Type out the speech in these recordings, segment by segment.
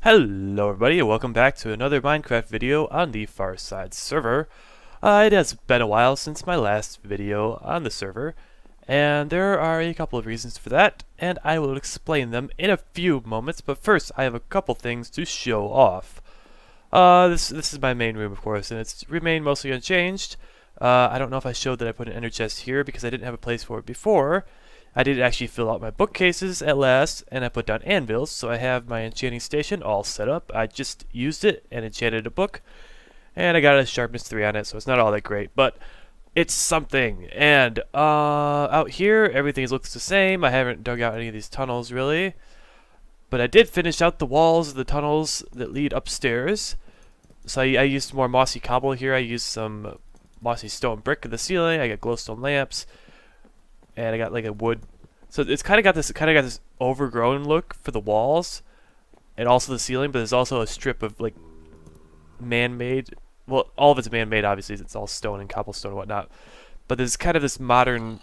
Hello everybody and welcome back to another Minecraft video on the Farside server. It has been a while since my last video on the server, and there are a couple of reasons for that, and I will explain them in a few moments, but first I have a couple things to show off. This is my main room, of course, and it's remained mostly unchanged. I don't know if I showed that I put an ender chest here because I didn't have a place for it before. I did actually fill out my bookcases at last, and I put down anvils, so I have my enchanting station all set up. I just used it and enchanted a book, and I got a sharpness 3 on it, so it's not all that great, but it's something. And out here, everything looks the same. I haven't dug out any of these tunnels, really, but I did finish out the walls of the tunnels that lead upstairs. So I used more mossy cobble here. I used some mossy stone brick in the ceiling. I got glowstone lamps. And I got like a wood, so it's kind of got this overgrown look for the walls, and also the ceiling. But there's also a strip of like man-made. Well, all of it's man-made, obviously. It's all stone and cobblestone and whatnot. But there's kind of this modern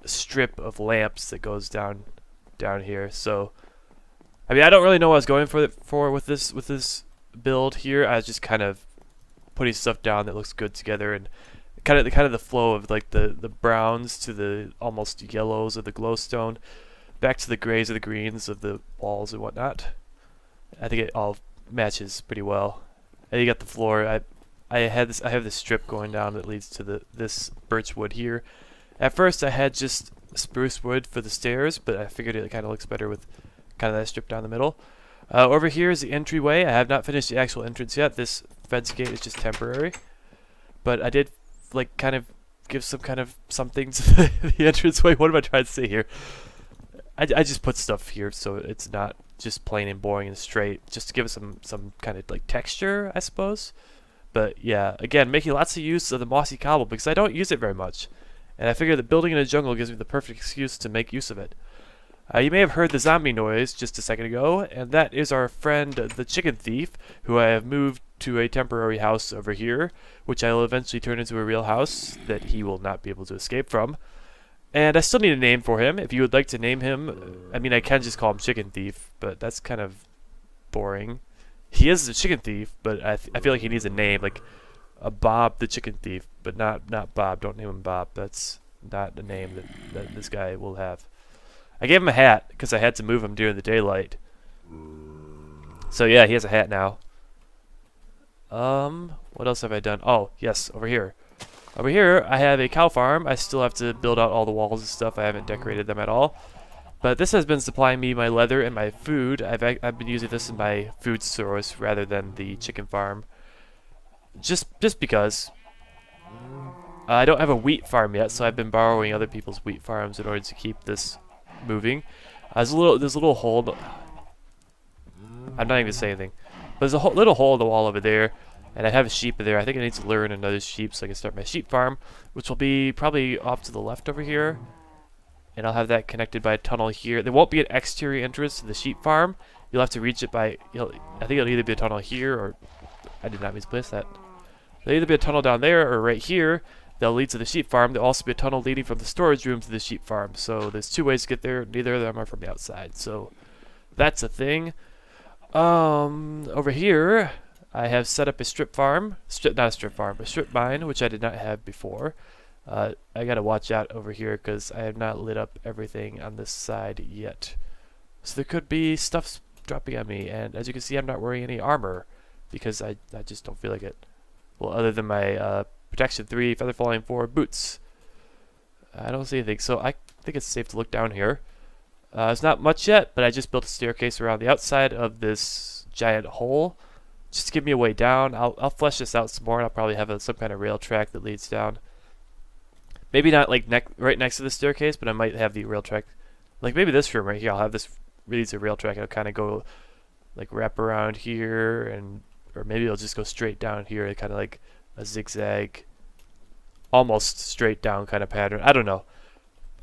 strip of lamps that goes down here. So, I mean, I don't really know what I was going for with this build here. I was just kind of putting stuff down that looks good together, and kind of the flow of like the browns to the almost yellows of the glowstone, back to the grays or the greens of the walls and whatnot. I think it all matches pretty well. And you got the floor. I have this strip going down that leads to this birch wood here. At first I had just spruce wood for the stairs, but I figured it kind of looks better with kind of that strip down the middle. Over here is the entryway. I have not finished the actual entrance yet. This fence gate is just temporary, but I did like kind of give some kind of something to the entranceway. What am I trying to say here? I just put stuff here so it's not just plain and boring and straight, just to give it some kind of like texture, I suppose. But yeah, again, making lots of use of the mossy cobble because I don't use it very much, and I figure that building in a jungle gives me the perfect excuse to make use of it. You may have heard the zombie noise just a second ago, and that is our friend the chicken thief, who I have moved to a temporary house over here, which I will eventually turn into a real house that he will not be able to escape from. And I still need a name for him. If you would like to name him, I mean, I can just call him Chicken Thief, but that's kind of boring. He is the Chicken Thief, but I feel like he needs a name, like a Bob the Chicken Thief, but not Bob. Don't name him Bob. That's not the name that this guy will have. I gave him a hat because I had to move him during the daylight. So yeah, he has a hat now. What else have I done? Oh, yes, over here. Over here, I have a cow farm. I still have to build out all the walls and stuff. I haven't decorated them at all. But this has been supplying me my leather and my food. I've been using this in my food source rather than the chicken farm. Just because. I don't have a wheat farm yet, so I've been borrowing other people's wheat farms in order to keep this moving. There's a little hole. I'm not even gonna say anything. But there's a little hole in the wall over there, and I have a sheep there. I think I need to lure in another sheep so I can start my sheep farm, which will be probably off to the left over here. And I'll have that connected by a tunnel here. There won't be an exterior entrance to the sheep farm. You'll have to reach it by, I think it'll either be a tunnel here or, I did not misplace that. There'll either be a tunnel down there or right here that'll lead to the sheep farm. There'll also be a tunnel leading from the storage room to the sheep farm. So there's two ways to get there. Neither of them are from the outside. So that's a thing. Over here, I have set up a strip farm. Not a strip farm, a strip mine, which I did not have before. I gotta watch out over here because I have not lit up everything on this side yet. So there could be stuff dropping on me, and as you can see, I'm not wearing any armor because I just don't feel like it. Well, other than my protection 3, feather falling 4 boots. I don't see anything, so I think it's safe to look down here. It's not much yet, but I just built a staircase around the outside of this giant hole just to give me a way down. I'll flesh this out some more, and I'll probably have some kind of rail track that leads down. Maybe not like right next to the staircase, but I might have the rail track. Like maybe this room right here, I'll have this leads a rail track. It'll kind of go like wrap around here, or maybe it'll just go straight down here, kind of like a zigzag, almost straight down kind of pattern. I don't know.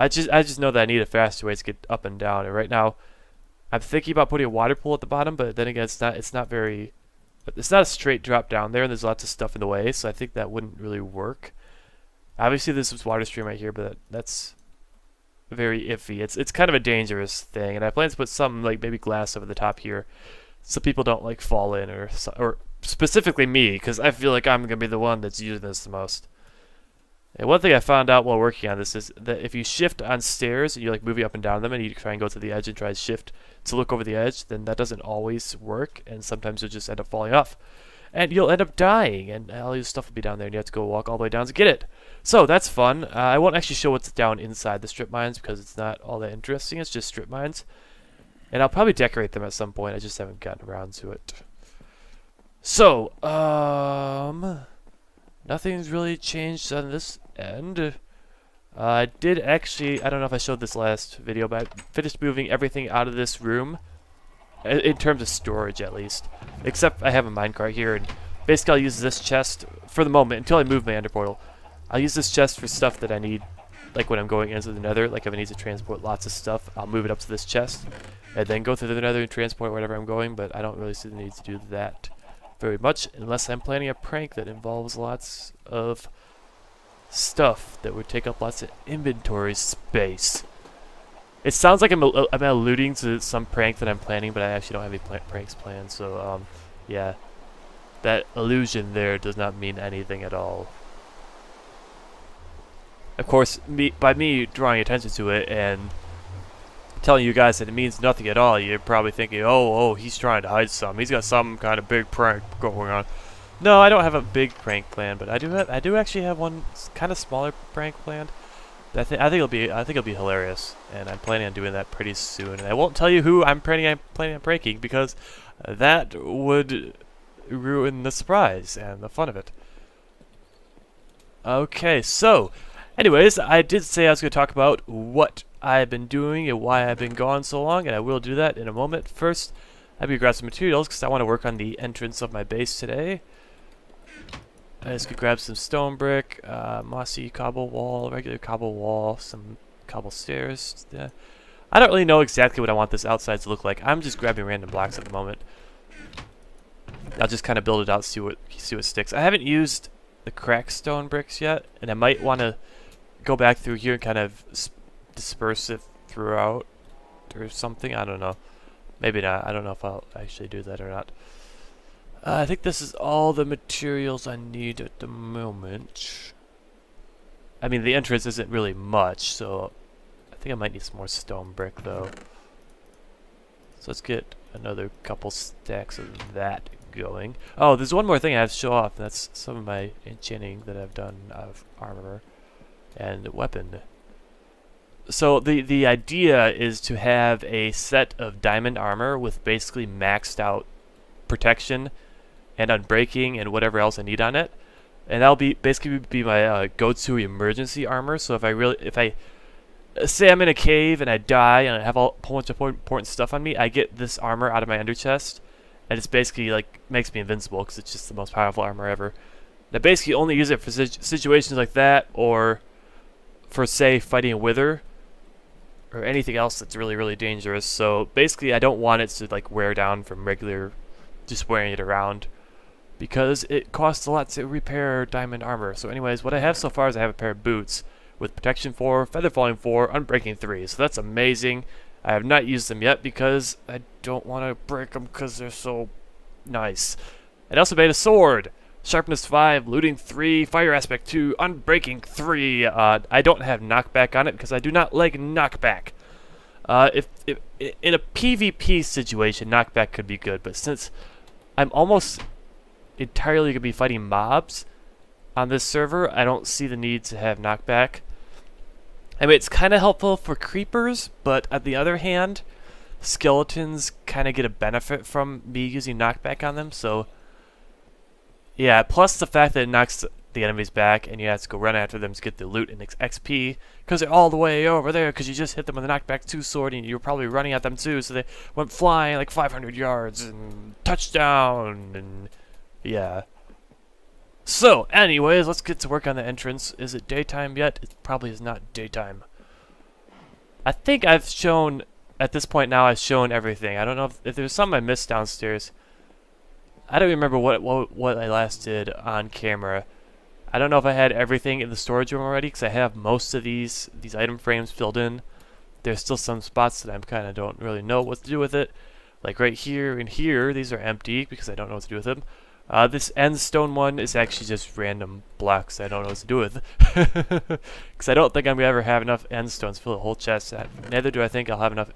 I just know that I need a faster way to get up and down. And right now, I'm thinking about putting a water pool at the bottom, but then again, it's not a straight drop down there, and there's lots of stuff in the way, so I think that wouldn't really work. Obviously, there's this water stream right here, but that's very iffy. It's kind of a dangerous thing, and I plan to put some like maybe glass over the top here, so people don't like fall in, or specifically me, because I feel like I'm gonna be the one that's using this the most. And one thing I found out while working on this is that if you shift on stairs and you're like moving up and down them, and you try and go to the edge and try to shift to look over the edge, then that doesn't always work, and sometimes you'll just end up falling off. And you'll end up dying, and all your stuff will be down there, and you have to go walk all the way down to get it. So that's fun. I won't actually show what's down inside the strip mines because it's not all that interesting. It's just strip mines. And I'll probably decorate them at some point. I just haven't gotten around to it. So, nothing's really changed on this end. I did actually, I don't know if I showed this last video, but I finished moving everything out of this room. In terms of storage, at least. Except I have a minecart here, and basically I'll use this chest for the moment until I move my ender portal. I'll use this chest for stuff that I need, like when I'm going into the nether. Like if I need to transport lots of stuff, I'll move it up to this chest, and then go through the nether and transport wherever I'm going, but I don't really see the need to do that very much, unless I'm planning a prank that involves lots of stuff that would take up lots of inventory space. It sounds like I'm alluding to some prank that I'm planning, but I actually don't have any pranks planned, so, yeah. That illusion there does not mean anything at all. Of course, by me drawing attention to it and telling you guys that it means nothing at all, you're probably thinking, oh, he's trying to hide something. He's got some kind of big prank going on. No, I don't have a big prank plan, but I do actually have one kind of smaller prank planned. I think it'll be hilarious, and I'm planning on doing that pretty soon. And I won't tell you who I'm planning on pranking because that would ruin the surprise and the fun of it. Okay, so anyways, I did say I was going to talk about what I've been doing and why I've been gone so long, and I will do that in a moment. First, I'm going to grab some materials because I want to work on the entrance of my base today. I just could grab some stone brick, mossy cobble wall, regular cobble wall, some cobble stairs. Yeah. I don't really know exactly what I want this outside to look like. I'm just grabbing random blocks at the moment. I'll just kind of build it out, see what sticks. I haven't used the cracked stone bricks yet, and I might want to go back through here and kind of disperse it throughout or something. I don't know. Maybe not. I don't know if I'll actually do that or not. I think this is all the materials I need at the moment. I mean, the entrance isn't really much, so I think I might need some more stone brick, though. So let's get another couple stacks of that going. Oh, there's one more thing I have to show off. That's some of my enchanting that I've done of armor and weapon. So the idea is to have a set of diamond armor with basically maxed out protection and unbreaking and whatever else I need on it, and that'll basically be my go-to emergency armor. So if I say I'm in a cave and I die and I have a whole bunch of important stuff on me, I get this armor out of my ender chest, and it's basically like makes me invincible because it's just the most powerful armor ever. And I basically only use it for situations like that, or for say fighting a wither or anything else that's really dangerous. So basically I don't want it to like wear down from regular just wearing it around, because it costs a lot to repair diamond armor. So anyways, what I have so far is I have a pair of boots with protection 4, feather falling 4, unbreaking 3. So that's amazing. I have not used them yet because I don't want to break them because they're so nice. I also made a sword. Sharpness 5, looting 3, fire aspect 2, unbreaking 3. I don't have knockback on it because I do not like knockback. If in a PvP situation, knockback could be good, but since I'm almost entirely going to be fighting mobs on this server, I don't see the need to have knockback. I mean, it's kind of helpful for creepers, but on the other hand, skeletons kind of get a benefit from me using knockback on them, so yeah, plus the fact that it knocks the enemies back and you have to go run after them to get the loot and XP, because they're all the way over there because you just hit them with a knockback 2 sword and you're probably running at them too, so they went flying like 500 yards and touchdown, and yeah. So anyways, let's get to work on the entrance. Is it daytime yet? It probably is not daytime. I think I've shown, at this point now, I've shown everything. I don't know if there's some I missed downstairs. I don't remember what I last did on camera. I don't know if I had everything in the storage room already, because I have most of these item frames filled in. There's still some spots that I kind of don't really know what to do with it. Like right here and here, these are empty because I don't know what to do with them. This end stone one is actually just random blocks I don't know what to do with. Because I don't think I'm going to ever have enough end stones to fill a whole chest. Neither do I think I'll have enough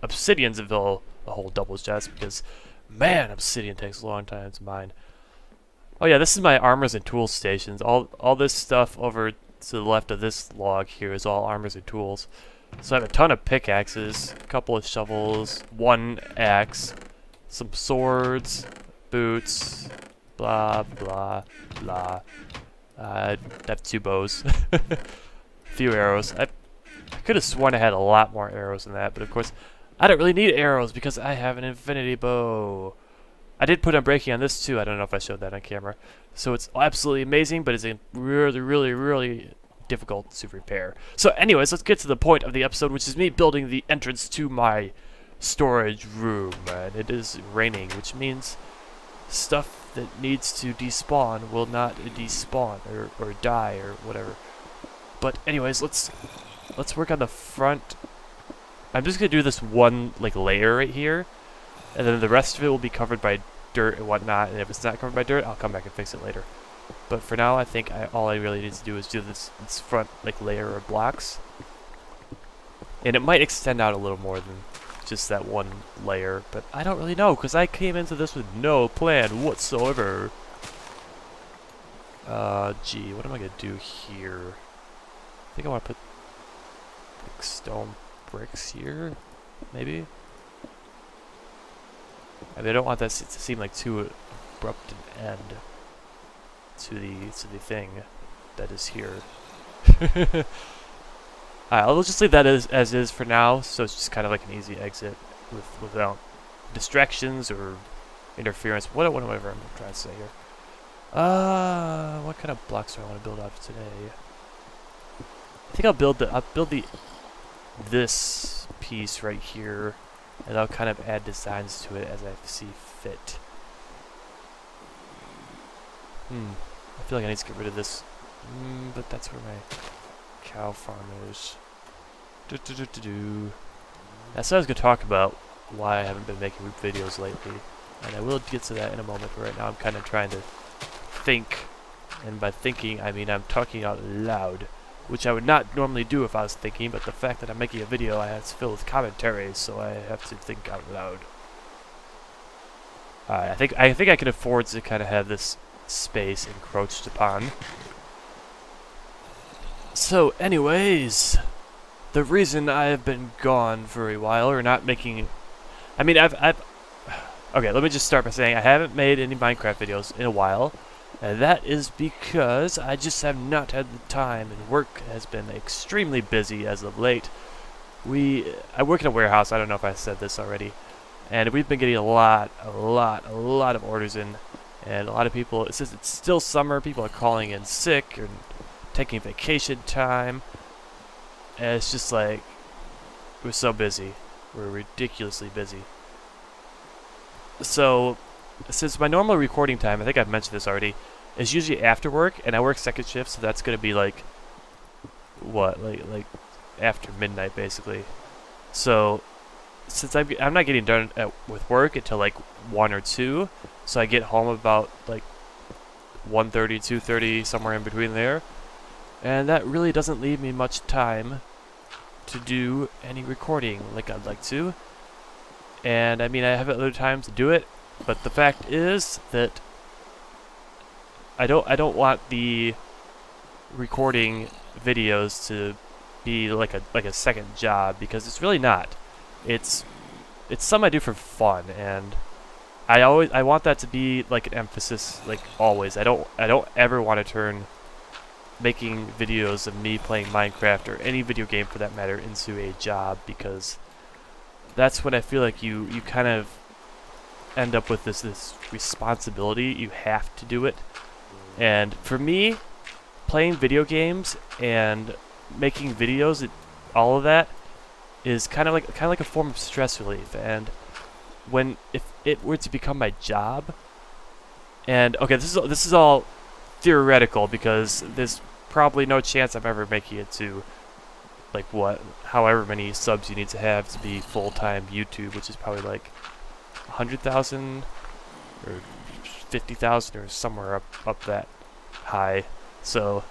obsidians to fill a whole double chest, because, man, obsidian takes a long time to mine. Oh yeah, this is my armors and tools stations. All this stuff over to the left of this log here is all armors and tools. So I have a ton of pickaxes, a couple of shovels, one axe, some swords, boots, blah, blah, blah. I have 2 bows, a few arrows. I could have sworn I had a lot more arrows than that, but of course, I don't really need arrows because I have an infinity bow. I did put unbreaking on this too. I don't know if I showed that on camera. So it's absolutely amazing, but it's really, really, really difficult to repair. So anyways, let's get to the point of the episode, which is me building the entrance to my storage room. And it is raining, which means stuff that needs to despawn will not despawn or die or whatever. But anyways, let's work on the front. I'm just gonna do this one like layer right here, and then the rest of it will be covered by dirt and whatnot. And if it's not covered by dirt, I'll come back and fix it later. But for now, I think all I really need to do is do this front like layer of blocks, and it might extend out a little more than just that one layer. But I don't really know because I came into this with no plan whatsoever. Gee, what am I gonna do here? I think I want to put like stone bricks here, maybe. I mean, I don't want that to seem like too abrupt an end to the thing that is here. Alright, I'll just leave that as is for now, so it's just kind of like an easy exit without distractions or interference, whatever I'm trying to say here. What kind of blocks do I want to build out today? I think I'll build this piece right here, and I'll kind of add designs to it as I see fit. I feel like I need to get rid of this, but that's where my cow farm is. That's what I was going to talk about, why I haven't been making videos lately, and I will get to that in a moment, but right now I'm kind of trying to think, and by thinking I mean I'm talking out loud, which I would not normally do if I was thinking, but the fact that I'm making a video I have to fill with commentary, so I have to think out loud. I think I can afford to kind of have this space encroached upon. So anyways, the reason I have been gone for a while, or not making, I mean okay, let me just start by saying I haven't made any Minecraft videos in a while, and that is because I just have not had the time, and work has been extremely busy as of late. I work in a warehouse, I don't know if I said this already, and we've been getting a lot of orders in, and a lot of people, since it's still summer, people are calling in sick and taking vacation time, and it's just like, we're so busy. We're ridiculously busy. So, since my normal recording time, I think I've mentioned this already, is usually after work, and I work second shift, so that's going to be like, what, like after midnight, basically. So, since I'm not getting done with work until like 1 or 2, so I get home about like 1:30, 2:30, somewhere in between there, and that really doesn't leave me much time to do any recording like I'd like to. And I mean, I have other times to do it, but the fact is that I don't want the recording videos to be like a second job, because it's really not. It's something I do for fun, and I want that to be like an emphasis, like always. I don't ever want to turn making videos of me playing Minecraft or any video game for that matter into a job, because that's when I feel like you kind of end up with this responsibility. You have to do it. And for me, playing video games and making videos, all of that is kind of like a form of stress relief. And if it were to become my job, and okay, this is all theoretical, because there's probably no chance I'm ever making it to like however many subs you need to have to be full-time YouTube, which is probably like 100,000 or 50,000 or somewhere up that high. So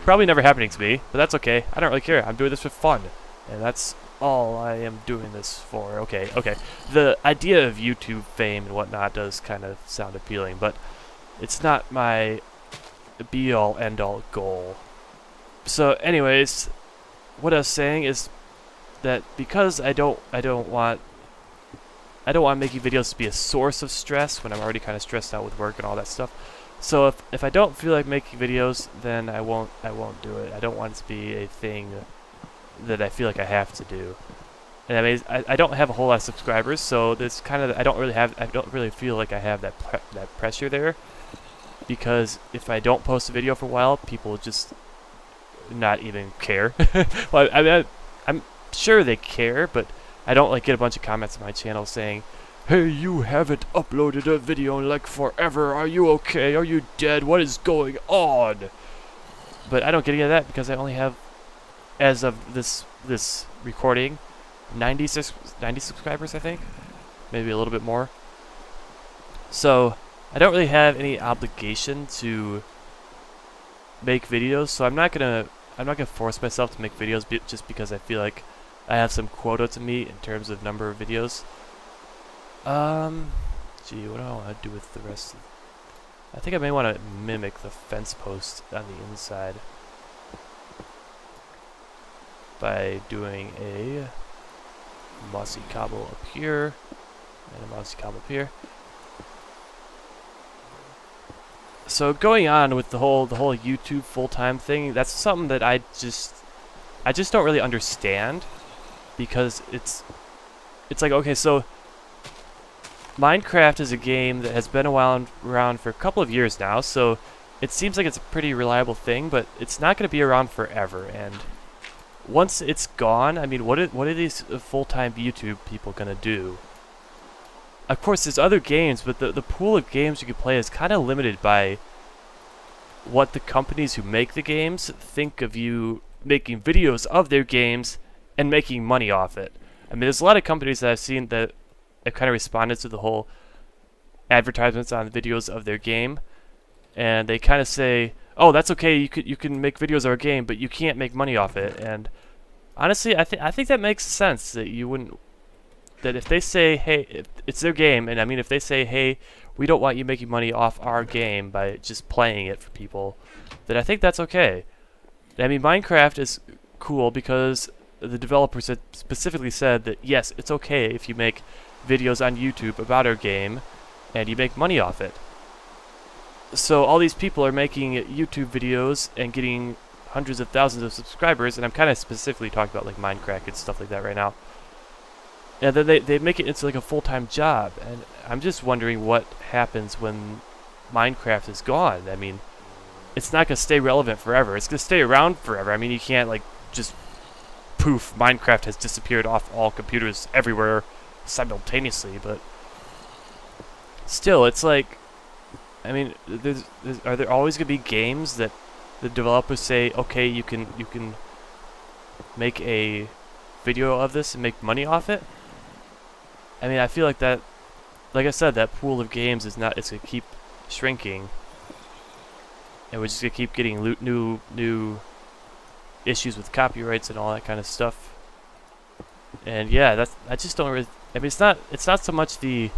probably never happening to me, but that's okay. I don't really care. I'm doing this for fun, and that's all I am doing this for. Okay. The idea of YouTube fame and whatnot does kind of sound appealing, but it's not my be-all, end-all goal. So, anyways, what I was saying is that because I don't want making videos to be a source of stress when I'm already kind of stressed out with work and all that stuff. So if I don't feel like making videos, then I won't do it. I don't want it to be a thing that I feel like I have to do. And I mean, I don't have a whole lot of subscribers, so there's kind of I don't really feel like I have that pressure there, because if I don't post a video for a while, people just not even care. Well, I mean, I'm sure they care, but I don't like get a bunch of comments on my channel saying, "Hey, you haven't uploaded a video in like forever. Are you okay? Are you dead? What is going on?" But I don't get any of that because I only have, as of this recording, 90 subscribers, I think, maybe a little bit more. So I don't really have any obligation to make videos. So I'm not gonna force myself to make videos just because I feel like I have some quota to meet in terms of number of videos. Gee, what do I want to do with the rest? I think I may want to mimic the fence post on the inside by doing a mossy cobble up here and a mossy cobble up here. So going on with the whole YouTube full-time thing, that's something that I just don't really understand, because it's like, okay, so Minecraft is a game that has been around for a couple of years now, so it seems like it's a pretty reliable thing, but it's not going to be around forever. And once it's gone, I mean, what are these full-time YouTube people going to do? Of course, there's other games, but the pool of games you can play is kind of limited by what the companies who make the games think of you making videos of their games and making money off it. I mean, there's a lot of companies that I've seen that have kind of responded to the whole advertisements on videos of their game, and they kind of say, "Oh, that's okay. You can make videos of our game, but you can't make money off it." And honestly, I think that makes sense, that you wouldn't. That if they say, "Hey, it's their game," and I mean, if they say, "Hey, we don't want you making money off our game by just playing it for people," then I think that's okay. I mean, Minecraft is cool because the developers had specifically said that yes, it's okay if you make videos on YouTube about our game and you make money off it. So all these people are making YouTube videos and getting hundreds of thousands of subscribers, and I'm kind of specifically talking about like Minecraft and stuff like that right now. And then they make it into like a full-time job, and I'm just wondering what happens when Minecraft is gone. I mean, it's not going to stay relevant forever. It's going to stay around forever. I mean, you can't like just poof, Minecraft has disappeared off all computers everywhere simultaneously, but still, it's like, I mean, are there always going to be games that the developers say, okay, you can make a video of this and make money off it? I mean, I feel like that, like I said, that pool of games it's going to keep shrinking, and we're just going to keep getting new issues with copyrights and all that kind of stuff. And yeah, I just don't really, I mean, it's not so much the,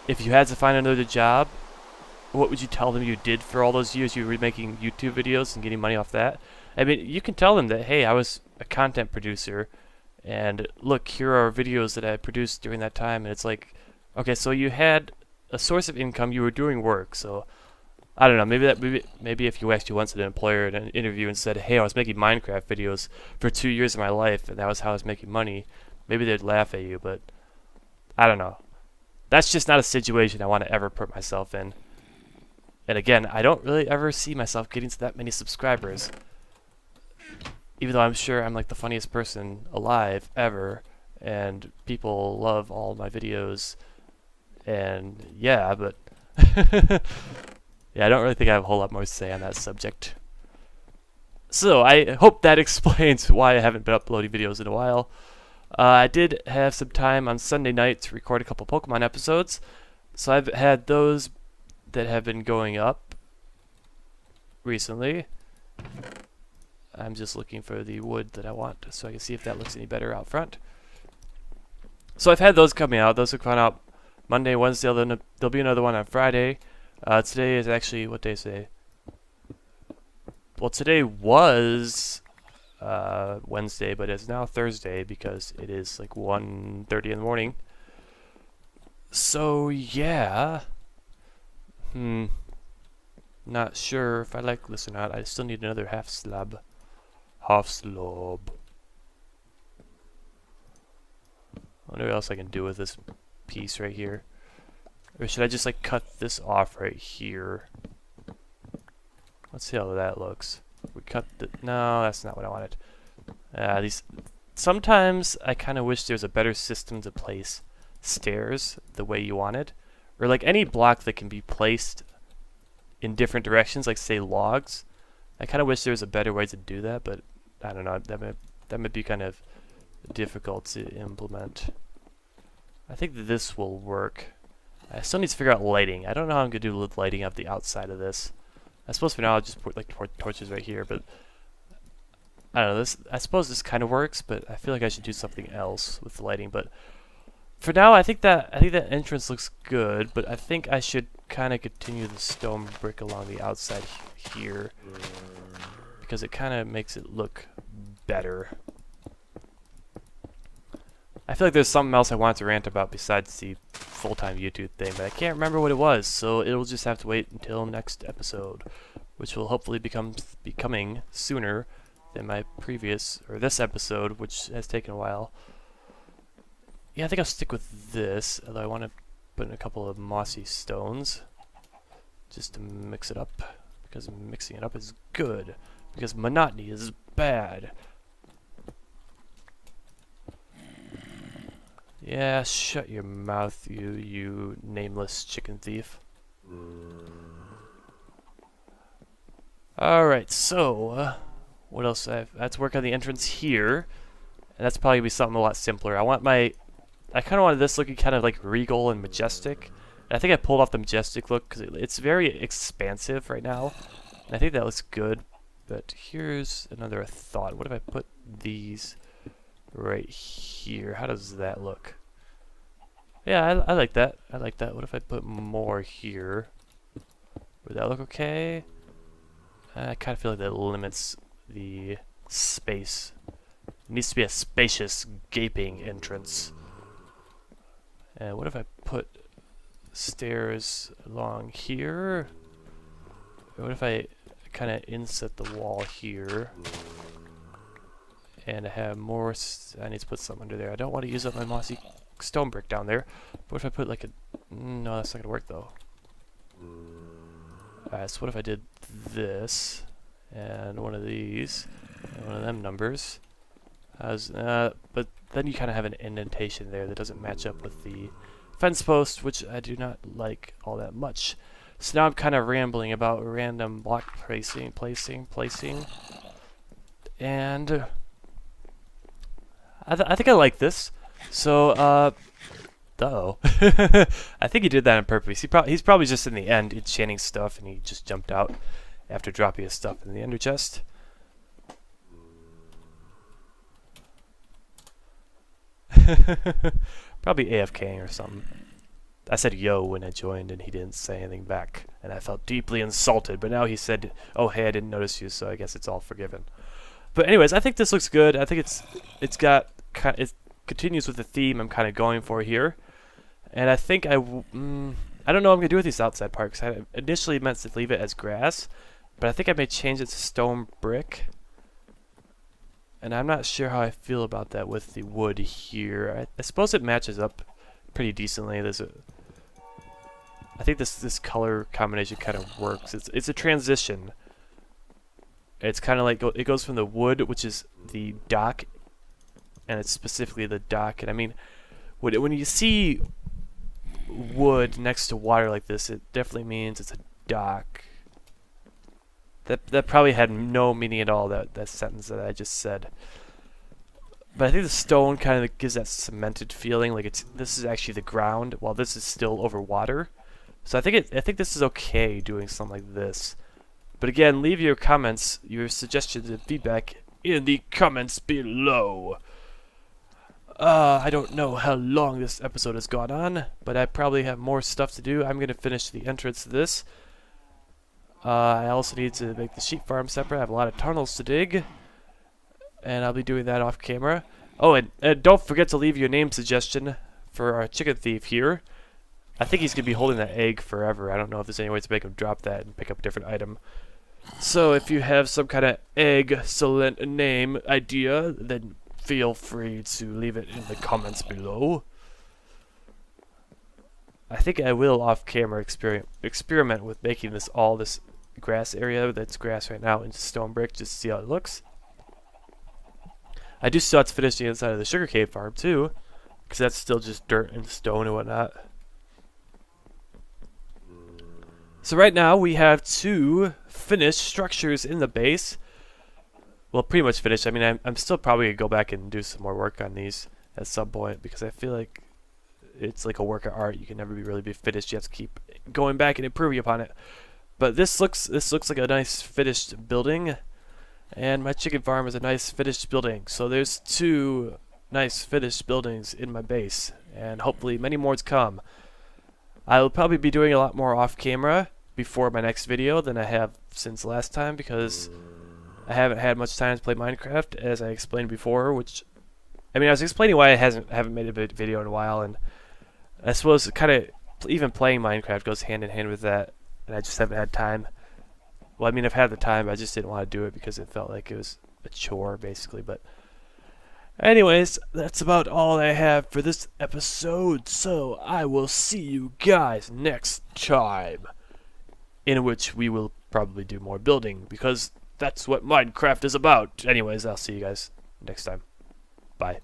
if you had to find another job, what would you tell them you did for all those years you were making YouTube videos and getting money off that? I mean, you can tell them that, hey, I was a content producer, and look, here are videos that I produced during that time. And it's like, okay, so you had a source of income, you were doing work. So I don't know, maybe if you actually went to an employer in an interview and said, hey, I was making Minecraft videos for 2 years of my life, and that was how I was making money, maybe they'd laugh at you. But I don't know. That's just not a situation I want to ever put myself in. And again, I don't really ever see myself getting to that many subscribers, even though I'm sure I'm like the funniest person alive ever, and people love all my videos, and yeah, but yeah, I don't really think I have a whole lot more to say on that subject. So I hope that explains why I haven't been uploading videos in a while. I did have some time on Sunday night to record a couple Pokemon episodes, so I've had those that have been going up recently. I'm just looking for the wood that I want so I can see if that looks any better out front. So I've had those coming out. Those will come out Monday, Wednesday. There'll be another one on Friday. Today is actually, what day is today? Well, today was Wednesday, but it's now Thursday because it is like 1:30 in the morning. So yeah, not sure if I like this or not. I still need another half slab. Half slob. I wonder what else I can do with this piece right here. Or should I just like cut this off right here? Let's see how that looks. We cut the... No, that's not what I wanted. Sometimes I kind of wish there was a better system to place stairs the way you wanted. Or like any block that can be placed in different directions, like say logs. I kind of wish there was a better way to do that, but I don't know. That might be kind of difficult to implement. I think that this will work. I still need to figure out lighting. I don't know how I'm going to do with lighting up the outside of this. I suppose for now I'll just put like torches right here, but I don't know. I suppose this kind of works, but I feel like I should do something else with the lighting. But for now, I think that entrance looks good, but I think I should kind of continue the stone brick along the outside here because it kind of makes it look better. I feel like there's something else I wanted to rant about besides the full-time YouTube thing, but I can't remember what it was, so it'll just have to wait until next episode, which will hopefully be coming sooner than my previous, or this episode, which has taken a while. Yeah, I think I'll stick with this, although I want to put in a couple of mossy stones, just to mix it up, because mixing it up is good, because monotony is bad. Yeah, shut your mouth, you nameless chicken thief. Alright, so, what else? I have to work on the entrance here, and that's probably going to be something a lot simpler. I kind of wanted this looking kind of like regal and majestic. And I think I pulled off the majestic look because it's very expansive right now. And I think that looks good, but here's another thought. What if I put these right here? How does that look? Yeah, I like that. I like that. What if I put more here? Would that look okay? I kind of feel like that limits the space. It needs to be a spacious, gaping entrance. And what if I put stairs along here? Or what if I kind of inset the wall here? And I have more... I need to put something under there. I don't want to use up my mossy stone brick down there. But what if I put like a... No, that's not going to work though. Alright, so what if I did this, and one of these, and one of them numbers. But then you kind of have an indentation there that doesn't match up with the fence post, which I do not like all that much. So now I'm kind of rambling about random block placing. And I think I like this. So, uh-oh. I think he did that on purpose. He's probably just in the end enchanting stuff, and he just jumped out after dropping his stuff in the ender chest. Probably AFKing or something. I said yo when I joined, and he didn't say anything back, and I felt deeply insulted. But now he said, "Oh hey, I didn't notice you," so I guess it's all forgiven. But anyways, I think this looks good. I think it continues with the theme I'm kind of going for here, and I think I don't know what I'm gonna do with these outside parts. I initially meant to leave it as grass, but I think I may change it to stone brick. And I'm not sure how I feel about that with the wood here. I suppose it matches up pretty decently. I think this color combination kind of works. It's a transition. It's kind of like it goes from the wood, which is the dock, and it's specifically the dock. And I mean, when you see wood next to water like this, it definitely means it's a dock. That probably had no meaning at all, that sentence that I just said. But I think the stone kind of gives that cemented feeling, like this is actually the ground, while this is still over water. So I think this is okay doing something like this. But again, leave your comments, your suggestions and feedback in the comments below. I don't know how long this episode has gone on, but I probably have more stuff to do. I'm going to finish the entrance to this. I also need to make the sheep farm separate. I have a lot of tunnels to dig, and I'll be doing that off camera. Oh, and don't forget to leave your name suggestion for our chicken thief here. I think he's going to be holding that egg forever. I don't know if there's any way to make him drop that and pick up a different item. So if you have some kind of excellent name idea, then feel free to leave it in the comments below. I think I will off camera experiment with making this grass area that's grass right now into stone brick just to see how it looks. I do still have to finish the inside of the sugarcane farm too, because that's still just dirt and stone and whatnot. So right now we have 2 finished structures in the base. Well, pretty much finished. I mean, I'm still probably going to go back and do some more work on these at some point, because I feel like it's like a work of art. You can never really be finished. You have to keep going back and improving upon it. But this looks like a nice finished building, and my chicken farm is a nice finished building. So there's 2 nice finished buildings in my base, and hopefully many more to come. I will probably be doing a lot more off camera before my next video than I have since last time, because I haven't had much time to play Minecraft, as I explained before. Which, I mean, I was explaining why I haven't made a video in a while, and I suppose kind of even playing Minecraft goes hand in hand with that, and I just haven't had time. Well, I mean, I've had the time, but I just didn't want to do it because it felt like it was a chore, basically. But anyways, that's about all I have for this episode, so I will see you guys next time, in which we will probably do more building, because that's what Minecraft is about. Anyways, I'll see you guys next time. Bye.